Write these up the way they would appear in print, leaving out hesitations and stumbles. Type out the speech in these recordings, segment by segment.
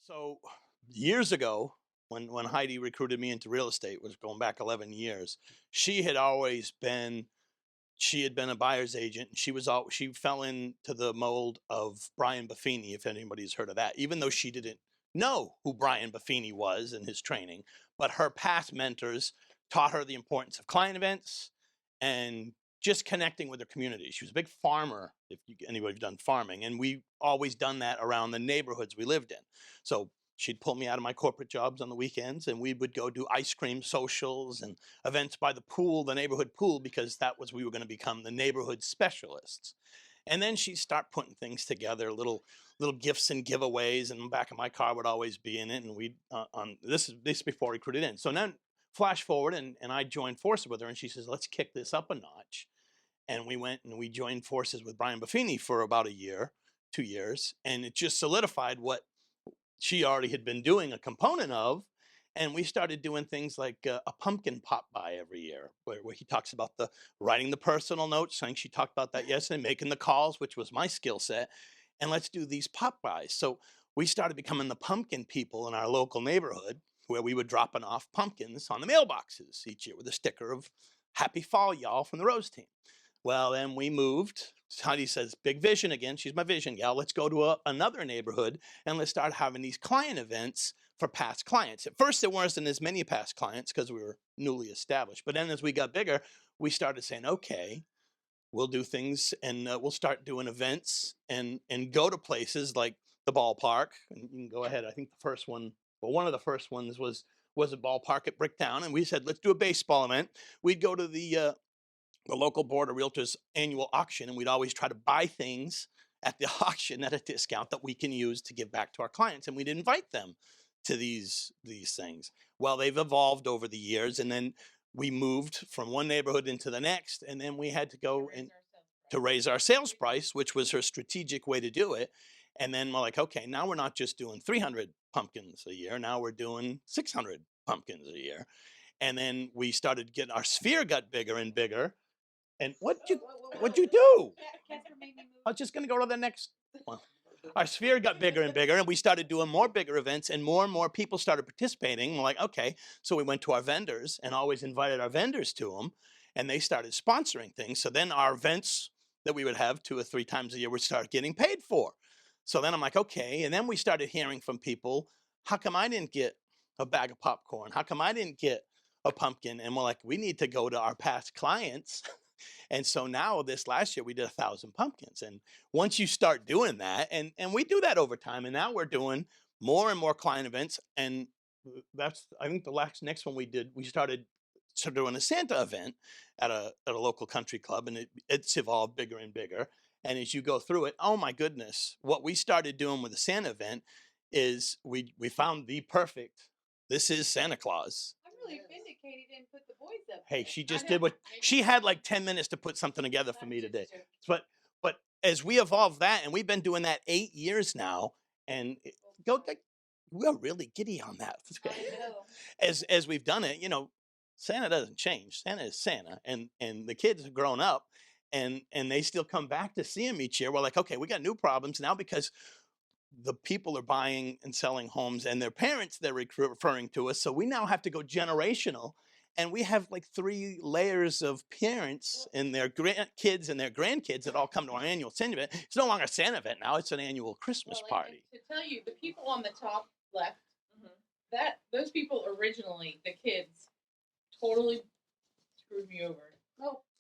So years ago, when Heidi recruited me into real estate, was going back 11 years. She had always been she had been a buyer's agent. And she fell into the mold of Brian Buffini, if anybody's heard of that. Even though she didn't know who Brian Buffini was in his training, but her past mentors taught her the importance of client events and just connecting with her community. She was a big farmer, if anybody's done farming, and we always done that around the neighborhoods we lived in. So she'd pull me out of my corporate jobs on the weekends, and we would go do ice cream socials and events by the pool, the neighborhood pool, because that was we were going to become the neighborhood specialists. And then she'd start putting things together, little gifts and giveaways, and the back of my car would always be in it. And we on this before we recruited in. So then flash forward, and I joined forces with her, and she says, let's kick this up a notch. And we went and we joined forces with Brian Buffini for about a year, 2 years, and it just solidified what she already had been doing a component of. And we started doing things like a pumpkin pop by every year, where he talks about the writing the personal notes. I think she talked about that yesterday, making the calls, which was my skill set. And let's do these pop bys. So we started becoming the pumpkin people in our local neighborhood, where we were dropping off pumpkins on the mailboxes each year with a sticker of "Happy Fall, y'all" from the Rose team. Well, then we moved. Heidi says, big vision again. She's my vision gal. Let's go to another neighborhood and let's start having these client events for past clients. At first, there weren't as many past clients because we were newly established. But then as we got bigger, we started saying, okay, we'll do things and we'll start doing events and go to places like the ballpark. And you can go ahead. I think the first one, well, one of the first ones was a ballpark at Bricktown. And we said, let's do a baseball event. We'd go to the local board of realtors annual auction, and we'd always try to buy things at the auction at a discount that we can use to give back to our clients, and we'd invite them to these things. Well, they've evolved over the years, and then we moved from one neighborhood into the next, and then we had to go and to raise our sales price, which was her strategic way to do it. And then we're like, okay, now we're not just doing 300 pumpkins a year, now we're doing 600 pumpkins a year. And then we started getting our sphere got bigger and bigger. And what'd you do? I was just going to go to the next one. Our sphere got bigger and bigger, and we started doing more bigger events, and more people started participating. We're like, okay. So we went to our vendors and always invited our vendors to them, and they started sponsoring things. So then our events that we would have 2 or 3 times a year would start getting paid for. So then I'm like, okay. And then we started hearing from people, how come I didn't get a bag of popcorn? How come I didn't get a pumpkin? And we're like, we need to go to our past clients. And so now this last year we did 1,000 pumpkins. And once you start doing that, and we do that over time, and now we're doing more and more client events. And that's, I think the next one we did, we started doing a Santa event at a local country club, and it's evolved bigger and bigger. And as you go through it, oh my goodness, what we started doing with the Santa event is we found the perfect, this is Santa Claus. Really vindicated he didn't put the boys up. Hey, she just did what she had like 10 minutes to put something together for me today. But as we evolve that, and we've been doing that 8 years now, and we're really giddy on that. As we've done it, Santa doesn't change. Santa is Santa, and the kids have grown up, and they still come back to see him each year. We're like, okay, we got new problems now because the people are buying and selling homes, and their parents they're referring to us. So we now have to go generational, and we have like 3 layers of parents and their kids and their grandkids that all come to our annual Santa event. It's no longer a Santa event now; it's an annual Christmas party. And to tell you, the people on the top left, those people originally, the kids, totally screwed me over.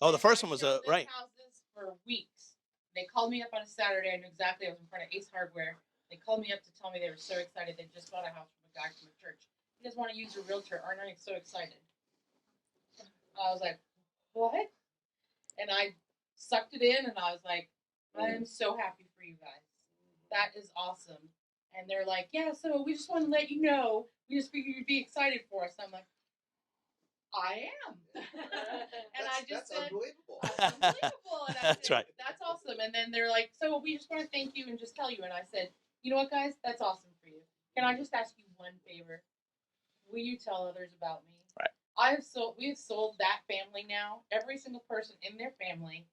Oh, the first one was right. Houses for weeks. They called me up on a Saturday. I knew exactly I was in front of Ace Hardware. They called me up to tell me they were so excited. They just bought a house from a guy from a church. You guys want to use a realtor? Aren't I so excited? I was like, what? And I sucked it in, and I was like, I am so happy for you guys. That is awesome. And they're like, yeah, so we just want to let you know. We just figured you'd be excited for us. And I'm like, I am. And I just said, unbelievable. That's unbelievable. And I That's said, right. That's awesome. And then they're like, so we just want to thank you and just tell you. And I said, you know what, guys? That's awesome for you. Can I just ask you one favor? Will you tell others about me? Right. We have sold that family now. Every single person in their family,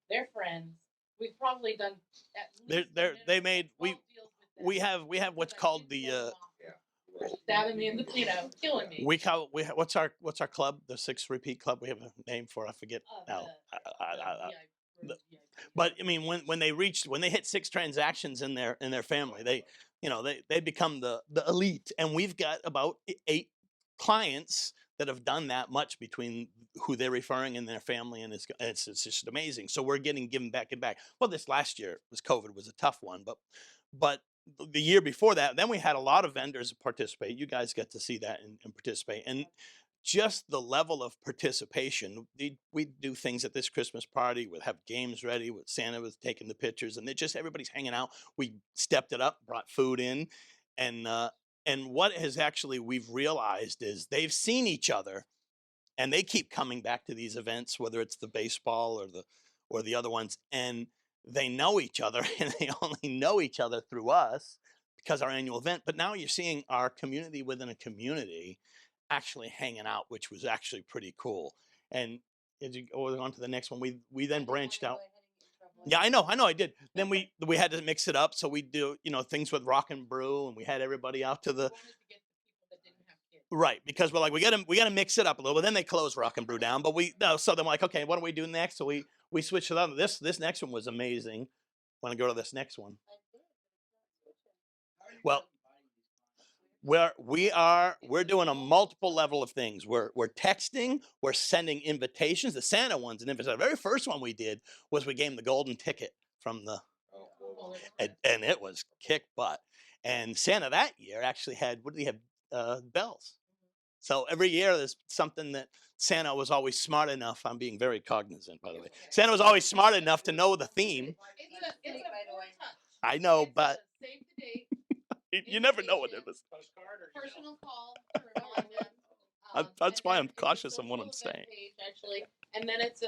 their friends. We've probably done at least They made deals with we have what's called the stabbing me in the, killing me. what's our club? The 6 repeat club. We have a name for it. I forget now. But I mean, when they hit 6 transactions in their family, they become the elite, and we've got about 8 clients that have done that much between who they're referring and their family, and it's just amazing. So we're given back and back. Well, this last year COVID was a tough one, but the year before that, then we had a lot of vendors participate. You guys get to see that and participate, and just the level of participation. We do things at this Christmas party. We'll have games ready. With Santa was taking the pictures, and everybody's hanging out. We stepped it up, brought food in, and what has actually we've realized is they've seen each other, and they keep coming back to these events, whether it's the baseball or the other ones, and they know each other, and they only know each other through us because our annual event. But now you're seeing our community within a community actually hanging out, which was actually pretty cool. And as you go on to the next one, we then branched out. Yeah, I know, I did. Then we had to mix it up, so we do things with Rock and Brew, and we had everybody out to the right, because we're like we got to mix it up a little. But then they closed Rock and Brew down. But so then we're like, okay, what do we do next? So we switched it up. This next one was amazing. Want to go to this next one? Well, we're doing a multiple level of things. We're texting, we're sending invitations. The Santa one's an invitation. The very first one we did was we gave them the golden ticket from the and it was kick butt. And Santa that year actually had, what did he have? Bells. So every year there's something that Santa was always smart enough. I'm being very cognizant, by the way. Santa was always smart enough to know the theme. I know, but save the date. You never know what it is. Personal call to remind them. That's why I'm cautious on what I'm saying. Actually, and then it's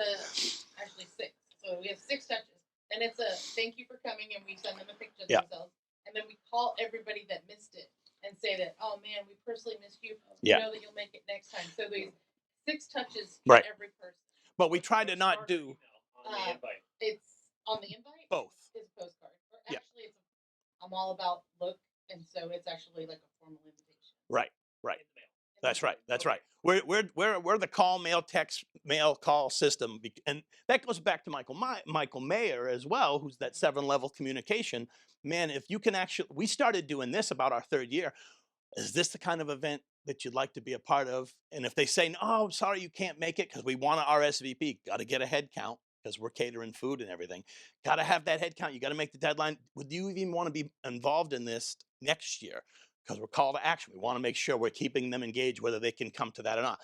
actually 6. So we have 6 touches. And it's a thank you for coming, and we send them a picture of themselves. And then we call everybody that missed it and say that, oh man, we personally missed you. We know that you'll make it next time. So these 6 touches for every person. But we try to not do. It's on the invite. Both. It's a postcard. Actually, I'm all about look. And so it's actually like a formal invitation. Right. That's right. We're the call, mail, text, mail, call system, and that goes back to Michael Mayer as well, who's that 7-level communication man. If you can actually, we started doing this about our 3rd year. Is this the kind of event that you'd like to be a part of? And if they say, no, I'm sorry, you can't make it because we want to RSVP, got to get a head count because we're catering food and everything. Got to have that head count. You got to make the deadline. Would you even want to be involved in this next year? Because we're call to action. We want to make sure we're keeping them engaged, whether they can come to that or not.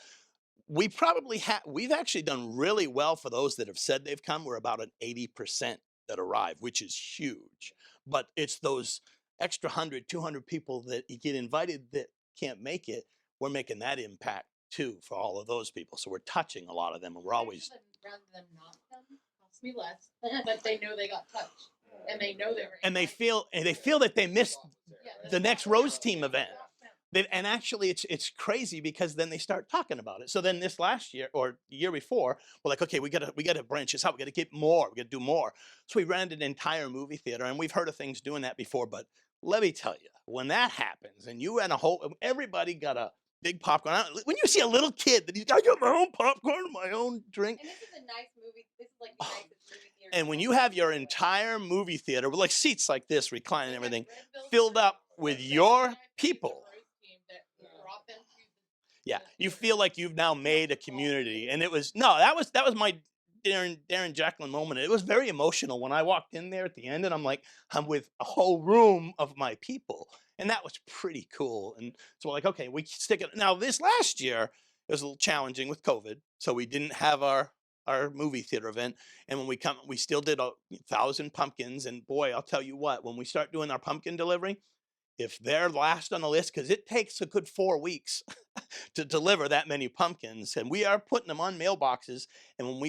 We probably we've actually done really well for those that have said they've come. We're about an 80% that arrive, which is huge. But it's those extra 100, 200 people that you get invited that can't make it. We're making that impact too for all of those people. So we're touching a lot of them, and we're always. Rather than not come, costs me less, but they know they got touched, and they know they were. And they feel that they missed the next Rose Team event. And actually, it's crazy because then they start talking about it. So then this last year or the year before, we're like, okay, we gotta branch this out. We gotta get more. We gotta do more. So we rented an entire movie theater, and we've heard of things doing that before. But let me tell you, when that happens, and you and everybody got a big popcorn. When you see a little kid that he's got, I got my own popcorn, my own drink. And this is a nice movie. This is like the nicest movie theater. And when you have your entire movie theater with like seats like this, reclining and everything, filled up with your people. Yeah, you feel like you've now made a community, and that was my Darren Jacqueline moment. It was very emotional when I walked in there at the end, and I'm with a whole room of my people, and that was pretty cool. And so we're like, okay, we stick it. Now this last year it was a little challenging with COVID, so we didn't have our movie theater event. And when we still did 1,000 pumpkins. And boy, I'll tell you what, when we start doing our pumpkin delivery, if they're last on the list, because it takes a good 4 weeks to deliver that many pumpkins, and we are putting them on mailboxes. And when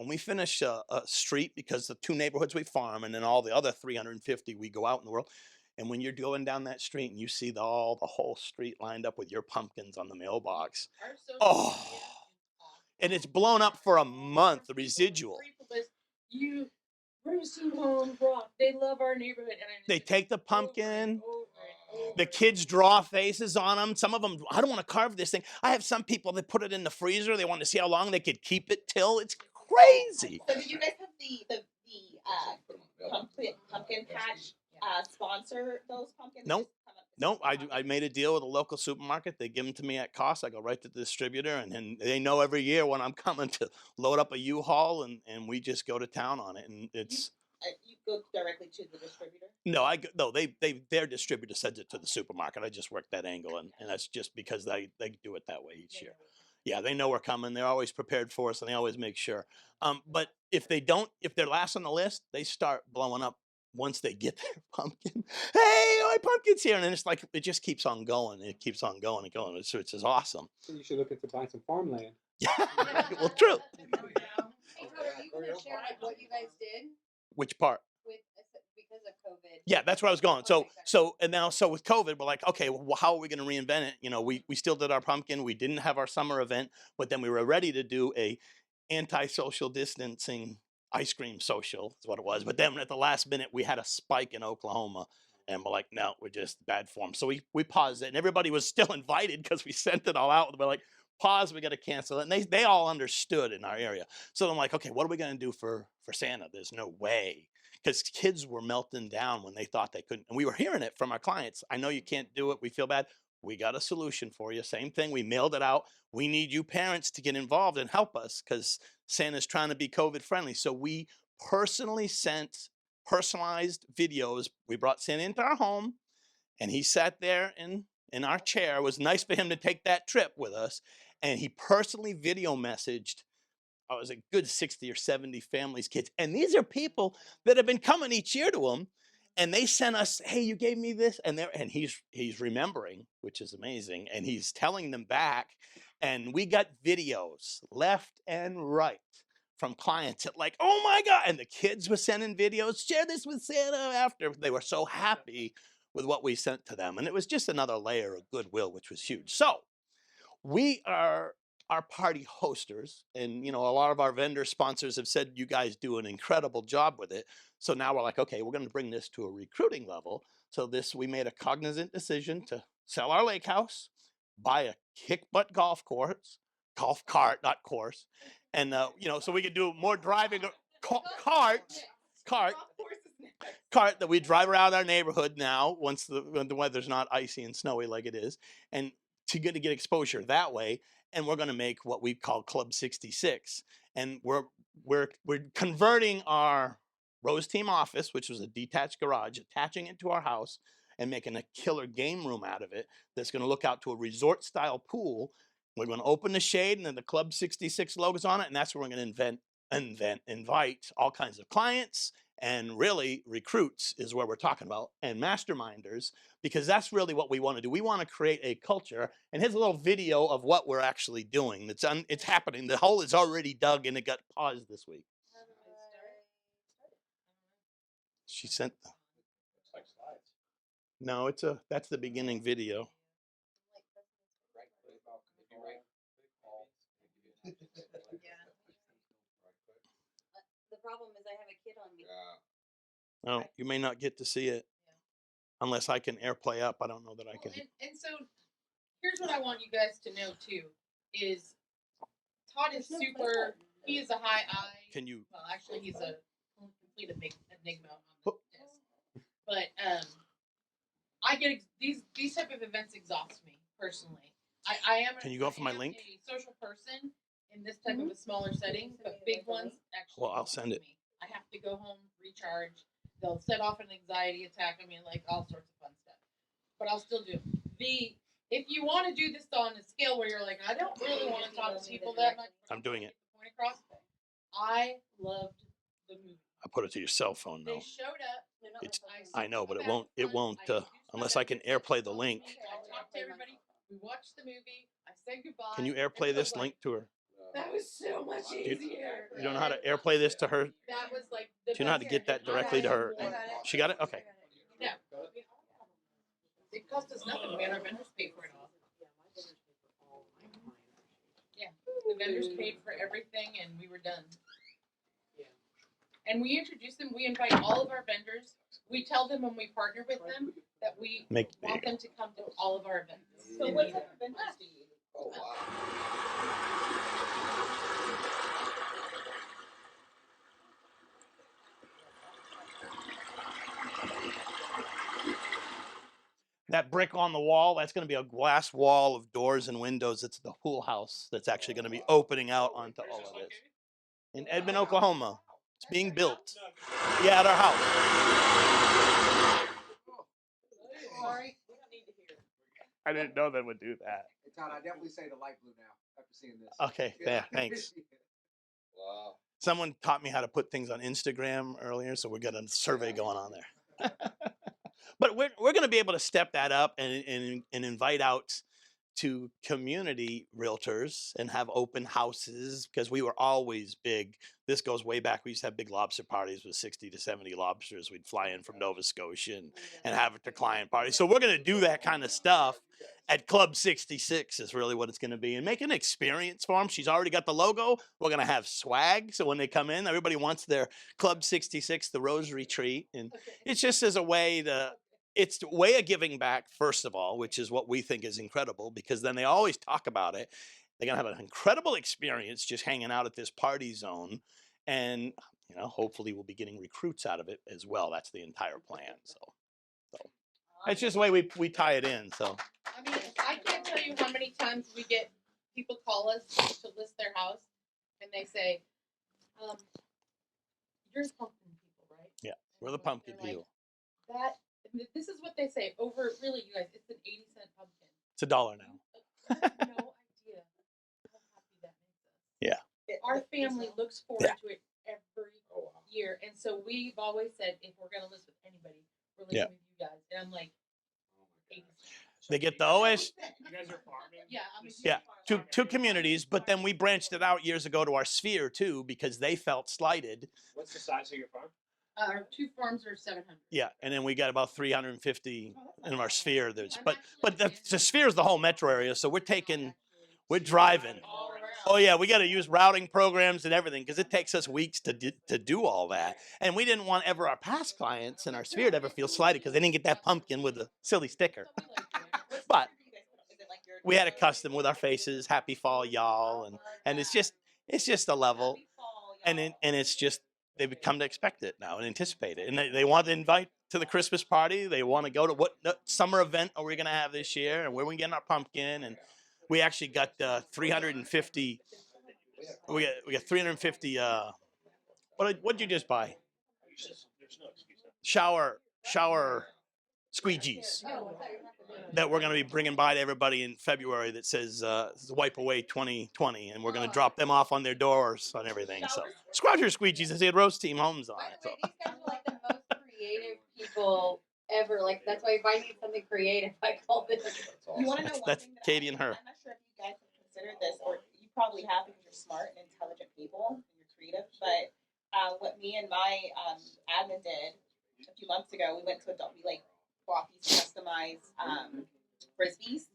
we finish a street, because the 2 neighborhoods we farm, and then all the other 350 we go out in the world. And when you're going down that street and you see the whole street lined up with your pumpkins on the mailbox, and it's blown up for a month, the residual. Roosting Home Rock. They love our neighborhood. And They take the pumpkin. Over and over The kids draw faces on them. Some of them, I don't want to carve this thing. I have some people that put it in the freezer. They want to see how long they could keep it till. It's crazy. So do you guys have the pumpkin patch sponsor those pumpkins? Nope. Just come up with No, something I made a deal with a local supermarket. They give them to me at cost. I go right to the distributor, and they know every year when I'm coming to load up a U-Haul, and we just go to town on it. And it's you go directly to the distributor. no, their distributor sends it to the supermarket. I just work that angle, and that's just because they do it that way each year. Yeah, they know we're coming. They're always prepared for us, and they always make sure. But if they're last on the list, they start blowing up once they get their pumpkin. Hey, my pumpkin's here, and then it's like it just keeps on going. It keeps on going and going. It's just awesome. So you should look into buying some farmland. Yeah, well, true. Hey Todd, are you gonna share like what you guys did Which part? with because of COVID? Yeah, that's where I was going. Okay, So with COVID, we're like, okay, well, how are we going to reinvent it? You know, we still did our pumpkin. We didn't have our summer event, but then we were ready to do a anti-social distancing ice cream social is what it was. But then at the last minute, we had a spike in Oklahoma, and we're like, no, we're just bad form. So we paused it, and everybody was still invited because we sent it all out. We're like, pause, we got to cancel it. And they all understood in our area. So I'm like, okay, what are we going to do for Santa? There's no way. Because kids were melting down when they thought they couldn't. And we were hearing it from our clients. I know you can't do it. We feel bad. We got a solution for you. Same thing. We mailed it out. We need you parents to get involved and help us because Santa's trying to be COVID friendly. So we personally sent personalized videos. We brought Santa into our home, and he sat there in our chair. It was nice for him to take that trip with us. And he personally video messaged, I was a good 60 or 70 families, kids. And these are people that have been coming each year to him. And they sent us, hey, you gave me this. And he's remembering, which is amazing. And he's telling them back. And we got videos left and right from clients that like, oh my God. And the kids were sending videos, share this with Santa after. They were so happy with what we sent to them. And it was just another layer of goodwill, which was huge. So we are our party hosters, and a lot of our vendor sponsors have said you guys do an incredible job with it. So now we're like, okay, we're going to bring this to a recruiting level. So we made a cognizant decision to sell our lake house, buy a kick butt golf cart, not course, and so we could do more driving cart that we drive around our neighborhood now once when the weather's not icy and snowy like it is, and to get exposure that way. And we're going to make what we call Club 66, and we're converting our Rose Team office, which was a detached garage, attaching it to our house and making a killer game room out of it that's going to look out to a resort style pool. We're going to open the shade, and then the Club 66 logo's on it, and that's where we're going to invite all kinds of clients, and really recruits is where we're talking about, and masterminders, because that's really what we want to do. We want to create a culture, and here's a little video of what we're actually doing. It's happening. The hole is already dug, and it got paused this week. She sent. No, that's the beginning video. The problem is I have a kid on me. No, you may not get to see it unless I can AirPlay up. I don't know that I can. And so here's what I want you guys to know too is Todd is super. He is a high I. Can you? Well, actually, he's a complete enigma on this. But I get these type of events exhaust me personally. I am. Can you go for my link? A social person in this type of a smaller setting, but big ones actually. Well, I'll send it. Me. I have to go home, recharge. They'll set off an anxiety attack. I mean, like all sorts of fun stuff. But I'll still do it. If you want to do this on a scale where you're like, I don't really want to talk to people that much. I'm doing it. Point across. I loved the movie. I put it to your cell phone They though. showed up. I know, but it won't unless I can AirPlay the link. I talked to everybody. We watched the movie. I said goodbye. Can you AirPlay this link to her? That was so much easier. You don't know how to AirPlay this to her? That was like. Do you know how to get that directly to her? She got it? Okay. Yeah. It cost us nothing. We had our vendors pay for it all. Yeah. The vendors paid for everything, and we were done. And we introduce them. We invite all of our vendors. We tell them when we partner with them that we want them to come to all of our events. So what type of vendors do you? Oh, wow. That brick on the wall, that's going to be a glass wall of doors and windows. It's the pool house that's actually going to be opening out onto all of this. In Edmond, Oklahoma. It's being built. Yeah, at our house. Sorry, we don't need to hear. I didn't know they would do that. Hey, Todd, I definitely say the light blue now after seeing this. Okay, yeah, thanks. Wow. Someone taught me how to put things on Instagram earlier, so we got a survey going on there. But we're going to be able to step that up and invite out to community realtors and have open houses, because we were always big. This goes way back. We used to have big lobster parties with 60 to 70 lobsters. We'd fly in from Nova Scotia and have it to client parties. So we're going to do that kind of stuff at Club 66 is really what it's going to be, and make an experience for them. She's already got the logo. We're going to have swag. So when they come in, everybody wants their Club 66, the Rosary Treat. And it's just as a way to, it's a way of giving back, first of all, which is what we think is incredible, because then they always talk about it. They're going to have an incredible experience just hanging out at this party zone. And, you know, hopefully we'll be getting recruits out of it as well. That's the entire plan. So it's just the way we tie it in. So I mean, I can't tell you how many times we get people call us to list their house, and they say, "You're pumpkin people, right?" Yeah, we're the pumpkin They're people. Like, this is what they say over. Really, you guys, it's an 80-cent pumpkin. It's $1 now. You have no idea how happy that makes us. Yeah. Our family looks forward to it every year, and so we've always said, if we're going to list with anybody, we're listing with you guys. And I'm like, 80 cents. They get the OS. You guys are farming? Yeah, I mean, Yeah, two communities, but then we branched it out years ago to our sphere too, because they felt slighted. What's the size of your farm? Our 2 farms are 700. Yeah, and then we got about 350 in our sphere. There's, but the sphere is the whole metro area, so we're driving. Oh yeah, we got to use routing programs and everything, because it takes us weeks to do all that. And we didn't want ever our past clients in our sphere to ever feel slighted because they didn't get that pumpkin with the silly sticker. But we had a custom with our faces, "Happy Fall, y'all," and it's just a level, and it's just they've come to expect it now and anticipate it, and they want to invite to the Christmas party. They want to go to what summer event are we going to have this year, and where we getting our pumpkin. And we actually got 350. We got 350. What did you just buy? There's no excuse. Shower squeegees that we're going to be bringing by to everybody in February that says "Wipe Away 2020," and we're going to drop them off on their doors and everything. So Squadron squeegees, and they had Rose Team Homes on it. So. These guys are like the most creative people ever. Like that's why if I need something creative, I call this. You want to know one That's thing that Katie and her. I'm not sure if you guys have considered this, or you probably have because you're smart and intelligent people and you're creative. But what me and my admin did a few months ago, we went to we bought these customized frisbees,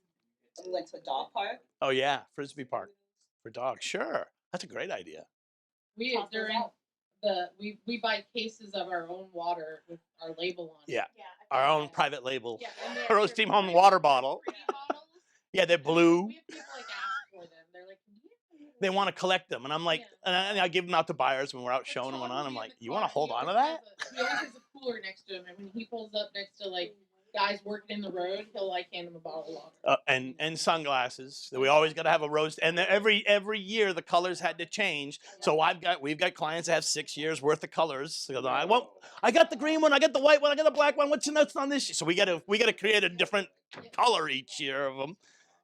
and we went to a dog park. Oh yeah, Frisbee Park for dogs. Sure, that's a great idea. We Toss those during out. we buy cases of our own water with our label on it. Yeah, Yeah, our own private label. Yeah, and they're Rose Team Home water bottle. pretty bottles. Yeah, they're blue. We have people like ask for them. They're like, They want to collect them, and I'm like, and I give them out to buyers when we're out showing them. And I'm like, you want to hold on to that? He always has a cooler next to him, and when he pulls up next to like guys working in the road, he'll like hand him a bottle of water. And sunglasses. We always got to have a rose. And every year the colors had to change. So we've got clients that have 6 years worth of colors. So I got the green one, I got the white one, I got the black one. What's the notes on this? So we got to create a different color each year of them,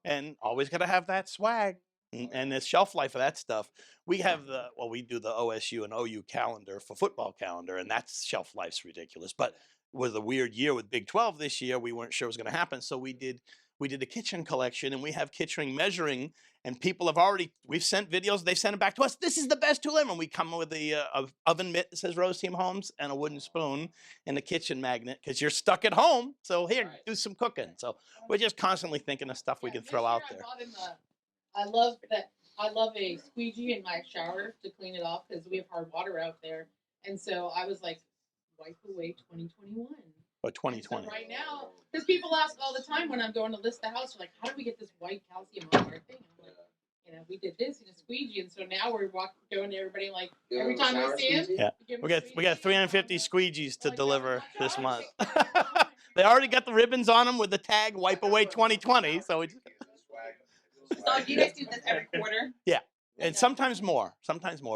and always got to have that swag. And the shelf life of that stuff. We have we do the OSU and OU calendar for football calendar, and that shelf life's ridiculous. But with a weird year with Big 12 this year, we weren't sure it was going to happen. So we did the kitchen collection, and we have kitchen measuring, and people we've sent videos, they've sent it back to us. This is the best tool ever. And we come with the oven mitt that says Rose Team Homes and a wooden spoon and a kitchen magnet, because you're stuck at home. So here, do some cooking. So we're just constantly thinking of stuff we can throw out there. I love that. I love a squeegee in my shower to clean it off because we have hard water out there. And so I was like, wipe away 2021. Or And 2020. so right now, because people ask all the time when I'm going to list the house, they're like, how do we get this white calcium on our thing? I'm like, we did this and a squeegee, and so now we're going to everybody like every time we see him. Yeah. give him We a got squeegee, 350 and, squeegees to like, deliver watch this out, month. take care of it. They already got the ribbons on them with the tag "Wipe Away 2020." So we just, So do you guys do this every quarter? and sometimes more,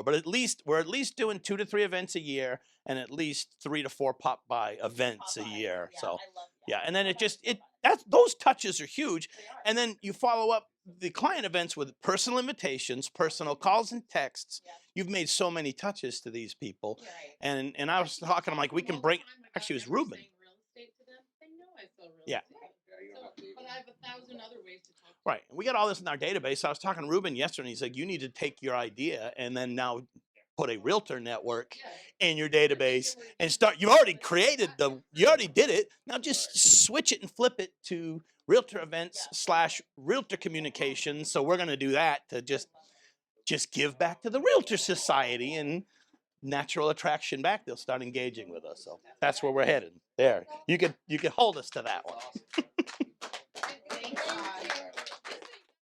but at least we're doing 2 to 3 events a year, and at least 3 to 4 pop by events a year. Yeah, So I love that. yeah, and then Pop-bys are so fun. that's those touches are huge. They are. And then you follow up the client events with personal invitations, personal calls and texts. Yeah. You've made so many touches to these people. You're right. And I was talking, I'm like, we can bring, actually it was Ruben. Real estate to them. They know I sell real Yeah. estate. But I have 1,000 other ways to talk. Right. And we got all this in our database. I was talking to Ruben yesterday, and he said, you need to take your idea and then now put a realtor network in your database and start. You already did it. Now just switch it and flip it to realtor events / realtor communications. So we're going to do that to just give back to the realtor society and natural attraction back. They'll start engaging with us. So that's where we're headed. There. You could hold us to that one.